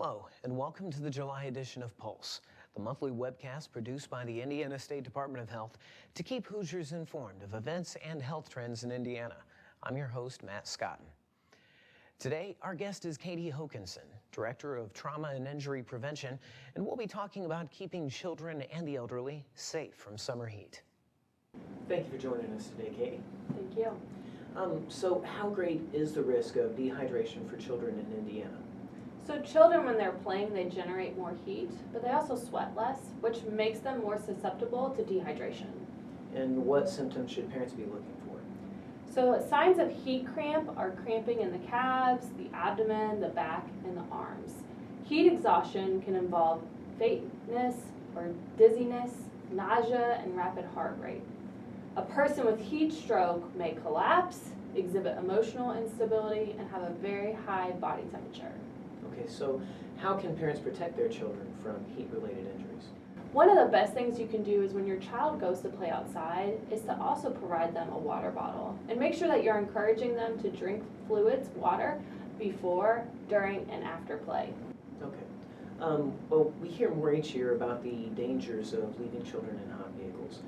Hello, and welcome to the July edition of Pulse, the monthly webcast produced by the Indiana State Department of Health to keep Hoosiers informed of events and health trends in Indiana. I'm your host, Matt Scotton. Today, our guest is Katie Hokanson, Director of Trauma and Injury Prevention, and we'll be talking about keeping children and the elderly safe from summer heat. Thank you for joining us today, Katie. Thank you. So how great is the risk of dehydration for children in Indiana? So children, when they're playing, they generate more heat, but they also sweat less, which makes them more susceptible to dehydration. And what symptoms should parents be looking for? So signs of heat cramp are cramping in the calves, the abdomen, the back, and the arms. Heat exhaustion can involve faintness or dizziness, nausea, and rapid heart rate. A person with heat stroke may collapse, exhibit emotional instability, and have a very high body temperature. Okay, so how can parents protect their children from heat-related injuries? One of the best things you can do is when your child goes to play outside is to also provide them a water bottle and make sure that you're encouraging them to drink fluids, water, before, during, and after play. Okay. Well, we hear more each year about the dangers of leaving children in hot vehicles.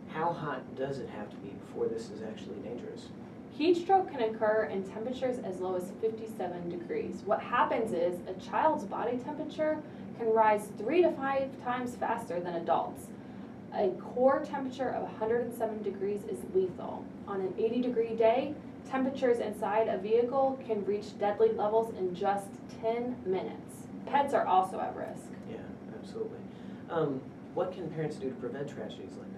How hot does it have to be before this is actually dangerous? Heat stroke can occur in temperatures as low as 57 degrees. What happens is a child's body temperature can rise 3 to 5 times faster than adults. A core temperature of 107 degrees is lethal. On an 80-degree day, temperatures inside a vehicle can reach deadly levels in just 10 minutes. Pets are also at risk. Yeah, absolutely. What can parents do to prevent tragedies like that?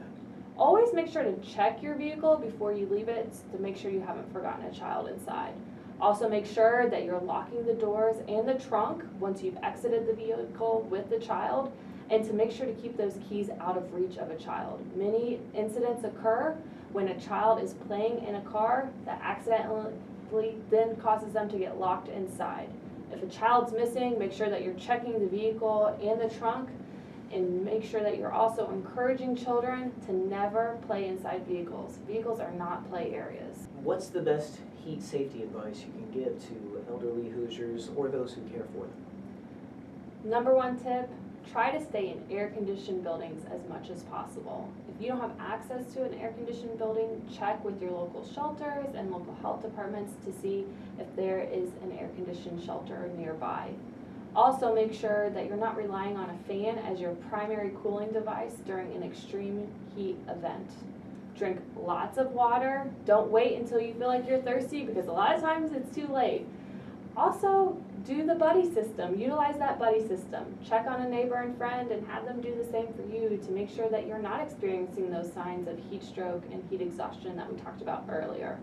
Always make sure to check your vehicle before you leave it to make sure you haven't forgotten a child inside. Also make sure that you're locking the doors and the trunk once you've exited the vehicle with the child, and to make sure to keep those keys out of reach of a child. Many incidents occur when a child is playing in a car that accidentally then causes them to get locked inside. If a child's missing, make sure that you're checking the vehicle and the trunk, and make sure that you're also encouraging children to never play inside vehicles. Vehicles are not play areas. What's the best heat safety advice you can give to elderly Hoosiers or those who care for them? Number one tip, try to stay in air-conditioned buildings as much as possible. If you don't have access to an air-conditioned building, check with your local shelters and local health departments to see if there is an air-conditioned shelter nearby. Also make sure that you're not relying on a fan as your primary cooling device during an extreme heat event. Drink lots of water. Don't wait until you feel like you're thirsty, because a lot of times it's too late. Also, do the buddy system. Utilize that buddy system. Check on a neighbor and friend and have them do the same for you to make sure that you're not experiencing those signs of heat stroke and heat exhaustion that we talked about earlier.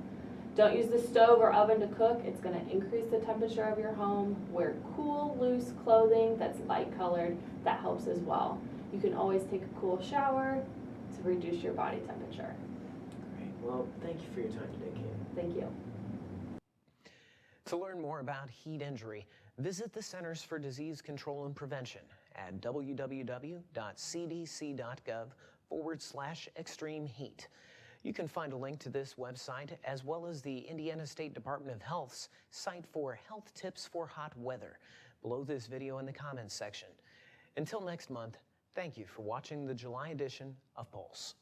Don't use the stove or oven to cook. It's going to increase the temperature of your home. Wear cool, loose clothing that's light colored. That helps as well. You can always take a cool shower to reduce your body temperature. Great. Well, thank you for your time today, Katie. Thank you. To learn more about heat injury, visit the Centers for Disease Control and Prevention at www.cdc.gov/extreme heat. You can find a link to this website as well as the Indiana State Department of Health's site for health tips for hot weather below this video in the comments section. Until next month, thank you for watching the July edition of Pulse.